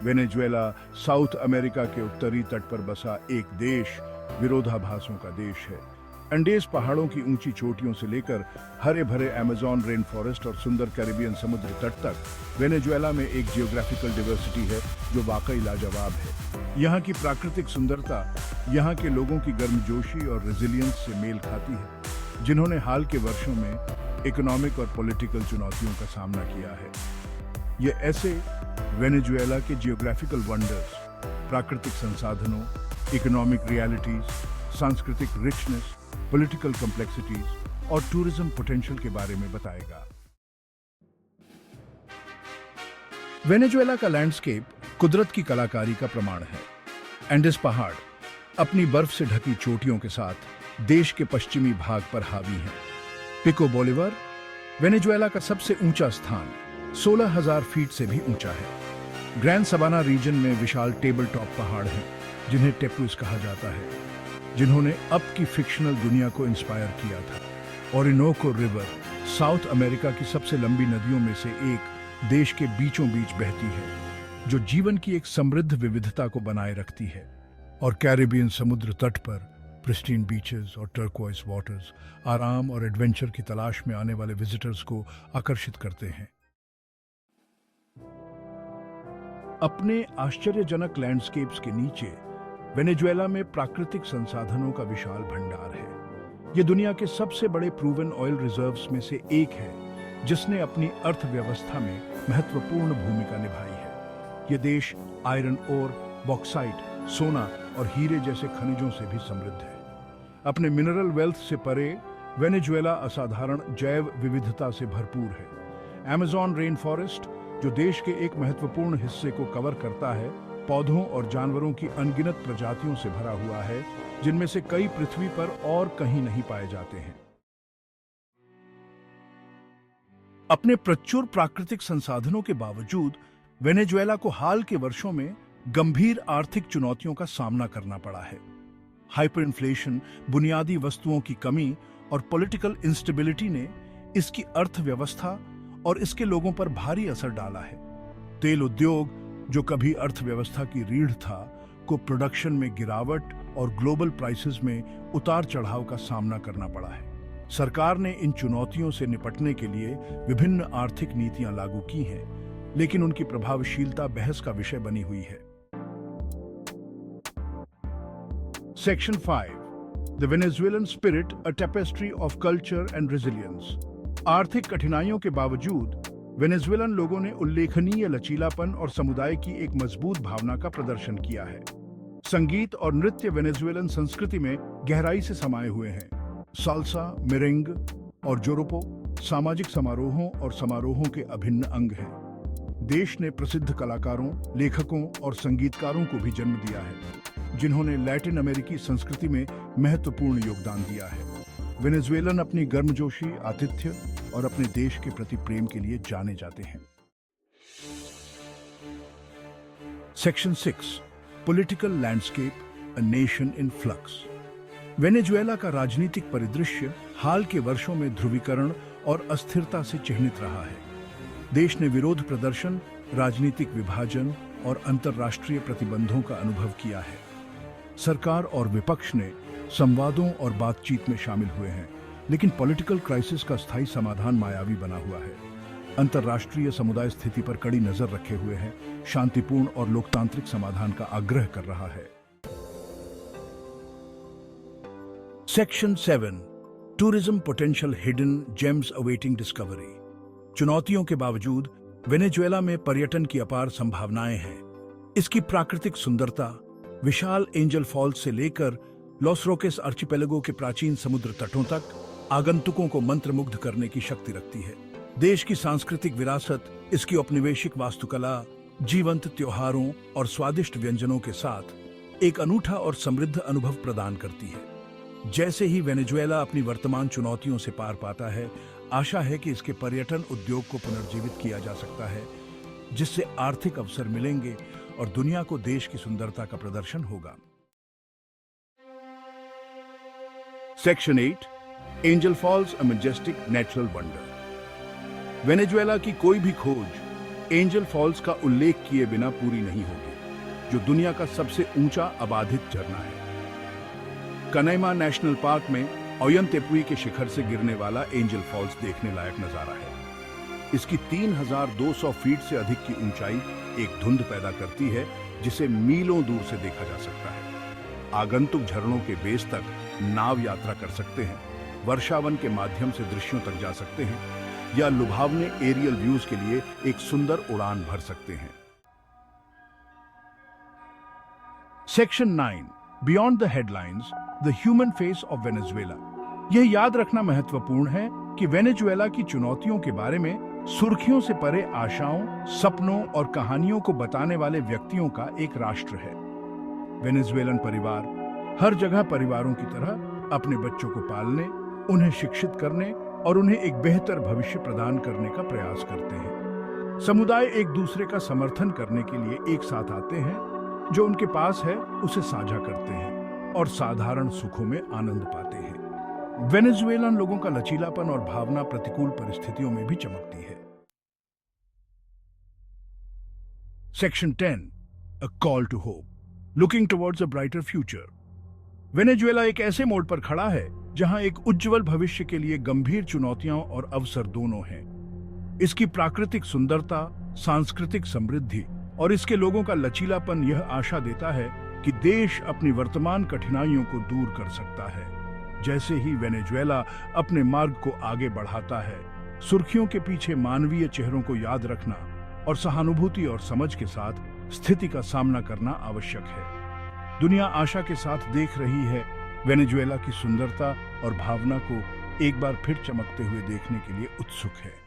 Venezuela south America के उत्तरी तट पर बसा एक देश, विरोधाभासों का देश है। अंडीज पहाड़ों की ऊंची चोटियों से लेकर हरे भरे अमेज़न रेन फॉरेस्ट और सुंदर कैरिबियन समुद्र तट तक वेनेजुएला में एक जियोग्राफिकल डिवर्सिटी है जो वाकई लाजवाब है। यहाँ की प्राकृतिक सुंदरता यहाँ के लोगों की गर्मजोशी और रेजिलियंस से मेल खाती है, जिन्होंने हाल के वर्षों में इकोनॉमिक और पॉलिटिकल चुनौतियों का सामना किया है। ये ऐसे वेनेजुएला के जियोग्राफिकल वंडर्स, प्राकृतिक संसाधनों, इकोनॉमिक रियलिटीज, सांस्कृतिक रिचनेस, पॉलिटिकल कॉम्प्लेक्सिटीज और टूरिज्म पोटेंशियल के बारे में बताएगा। वेनेजुएला का लैंडस्केप कुदरत की कलाकारी का प्रमाण है। एंडीज पहाड़ अपनी बर्फ से ढकी चोटियों के साथ देश के पश्चिमी भाग पर हावी हैं। पिको बोलिवर वेनेजुएला का सबसे ऊंचा स्थान 16,000 फीट से भी ऊंचा है। ग्रैंड सबाना रीजन में विशाल टेबल टॉप पहाड़ हैं, जिन्हें टेपुस कहा जाता है, जिन्होंने अब की फिक्शनल दुनिया को इंस्पायर किया था। ओरिनोको रिवर साउथ अमेरिका की सबसे लंबी नदियों में से एक देश के बीचों बीच बहती है, जो जीवन की एक समृद्ध विविधता को बनाए रखती है। और कैरिबियन समुद्र तट पर प्रिस्टीन बीचेस और टर्कोइस वाटर्स आराम और एडवेंचर की तलाश में आने वाले विजिटर्स को आकर्षित करते हैं। अपने आश्चर्यजनक लैंडस्केप्स के नीचे वेनेजुएला में प्राकृतिक संसाधनों का विशाल भंडार है। ये दुनिया के सबसे बड़े प्रूवन ऑयल रिजर्व्स में से एक है, जिसने अपनी अर्थव्यवस्था में महत्वपूर्ण भूमिका निभाई है। ये देश आयरन ओर, बॉक्साइट, सोना और हीरे जैसे खनिजों से भी समृद्ध है। अपने मिनरल वेल्थ से परे वेनेजुएला असाधारण जैव विविधता से भरपूर है। अमेज़न रेन फॉरेस्ट, जो देश के एक महत्वपूर्ण हिस्से को कवर करता है, पौधों और जानवरों की अनगिनत प्रजातियों से भरा हुआ है, जिनमें से कई पृथ्वी पर और कहीं नहीं पाए जाते हैं। अपने प्रचुर प्राकृतिक संसाधनों के बावजूद वेनेजुएला को हाल के वर्षों में गंभीर आर्थिक चुनौतियों का सामना करना पड़ा है। हाइपर इन्फ्लेशन, बुनियादी वस्तुओं की कमी और पॉलिटिकल इंस्टेबिलिटी ने इसकी अर्थव्यवस्था और इसके लोगों पर भारी असर डाला है। तेल उद्योग, जो कभी अर्थव्यवस्था की रीढ़ था, को प्रोडक्शन में गिरावट और ग्लोबल प्राइसेस में उतार चढ़ाव का सामना करना पड़ा है। सरकार ने इन चुनौतियों से निपटने के लिए विभिन्न आर्थिक नीतियां लागू की हैं, लेकिन उनकी प्रभावशीलता बहस का विषय बनी हुई है। Section 5, the Venezuelan spirit, a tapestry of culture and resilience. आर्थिक कठिनाइयों के बावजूद वेनेजुएलन लोगों ने उल्लेखनीय लचीलापन और समुदाय की एक मजबूत भावना का प्रदर्शन किया है। संगीत और नृत्य वेनेजुएलन संस्कृति में गहराई से समाये हुए हैं। साल्सा, मेरेंग और जोरोपो सामाजिक समारोहों और समारोहों के अभिन्न अंग हैं। देश ने प्रसिद्ध कलाकारों, लेखकों और संगीतकारों को भी जन्म दिया है, जिन्होंने लैटिन अमेरिकी संस्कृति में महत्वपूर्ण योगदान दिया है। वेनेजुएलन अपनी गर्मजोशी, आतिथ्य और अपने देश के प्रति प्रेम के लिए जाने जाते हैं। Section 6, political landscape, a nation in flux. Venezuela का राजनीतिक परिदृश्य हाल के वर्षों में ध्रुवीकरण और अस्थिरता से चिह्नित रहा है। देश ने विरोध प्रदर्शन, राजनीतिक विभाजन और अंतर्राष्ट्रीय प्रतिबंधों का अनुभव किया है। सरकार और विपक्ष ने संवादों और बातचीत में शामिल हुए हैं, लेकिन पॉलिटिकल क्राइसिस का स्थायी समाधान मायावी बना हुआ है। अंतर्राष्ट्रीय समुदाय स्थिति पर कड़ी नजर रखे हुए है, शांतिपूर्ण और लोकतांत्रिक समाधान का आग्रह कर रहा है। Section 7, tourism potential, hidden gems awaiting discovery. चुनौतियों के बावजूद वेनेजुएला में पर्यटन की अपार संभावनाएं हैं। इसकी प्राकृतिक सुंदरता विशाल एंजल फॉल्स से लेकर लॉस रोकेस आर्चिपेलागो के प्राचीन समुद्र तटों तक आगंतुकों को मंत्रमुग्ध करने की शक्ति रखती है। देश की सांस्कृतिक विरासत इसकी औपनिवेशिक वास्तुकला, जीवंत त्योहारों और स्वादिष्ट व्यंजनों के साथ एक अनूठा और समृद्ध अनुभव प्रदान करती है। जैसे ही वेनेजुएला अपनी वर्तमान चुनौतियों से पार पाता है, आशा है कि इसके पर्यटन उद्योग को पुनर्जीवित किया जा सकता है, जिससे आर्थिक अवसर मिलेंगे और दुनिया को देश की सुंदरता का प्रदर्शन होगा। सेक्शन 8, एंजल फॉल्स, अ मैजेस्टिक नेचुरल वंडर। वेनेजुएला की कोई भी खोज एंजल फॉल्स का उल्लेख किए बिना पूरी नहीं होगी, जो दुनिया का सबसे ऊंचा आबादित झरना है। कनैमा नेशनल पार्क में ओयंतेपुई के शिखर से गिरने वाला एंजल फॉल्स देखने लायक नजारा है। इसकी 3200 फीट से अधिक की ऊंचाई एक धुंध पैदा करती है, जिसे मीलों दूर से देखा जा सकता है। आगंतुक झरनों के बेस तक नाव यात्रा कर सकते हैं, वर्षावन के माध्यम से दृश्यों तक जा सकते हैं, या लुभावने एरियल व्यूज के लिए एक सुंदर उड़ान भर सकते हैं। Section 9, beyond the headlines, the human face of Venezuela. यह याद रखना महत्वपूर्ण है कि वेनेजुएला की चुनौतियों के बारे में सुर्खियों से परे आशाओं, सपनों और कहानियों को बताने वाले व्यक्तियों का एक राष्ट्र है। वेनेजुएलन परिवार हर जगह परिवारों की तरह अपने बच्चों को पालने, उन्हें शिक्षित करने और उन्हें एक बेहतर भविष्य प्रदान करने का प्रयास करते हैं। समुदाय एक दूसरे का समर्थन करने के लिए एक साथ आते हैं, जो उनके पास है उसे साझा करते हैं और साधारण सुखों में आनंद पाते हैं। वेनेजुएलन लोगों का लचीलापन और भावना प्रतिकूल परिस्थितियों में भी चमकती है। Section 10, a call to hope, looking towards a brighter future. Venezuela एक ऐसे मोड़ पर खड़ा है जहां एक उज्जवल भविष्य के लिए गंभीर चुनौतियां और अवसर दोनों हैं। इसकी प्राकृतिक सुंदरता, सांस्कृतिक समृद्धि और इसके लोगों का लचीलापन यह आशा देता है कि देश अपनी वर्तमान कठिनाइयों को दूर कर सकता है। जैसे ही वेनेजुएला अपने मार्ग को आगे बढ़ाता है, सुर्खियों के पीछे मानवीय चेहरों को याद रखना और सहानुभूति और समझ के साथ स्थिति का सामना करना आवश्यक है। दुनिया आशा के साथ देख रही है, वेनेजुएला की सुंदरता और भावना को एक बार फिर चमकते हुए देखने के लिए उत्सुक है।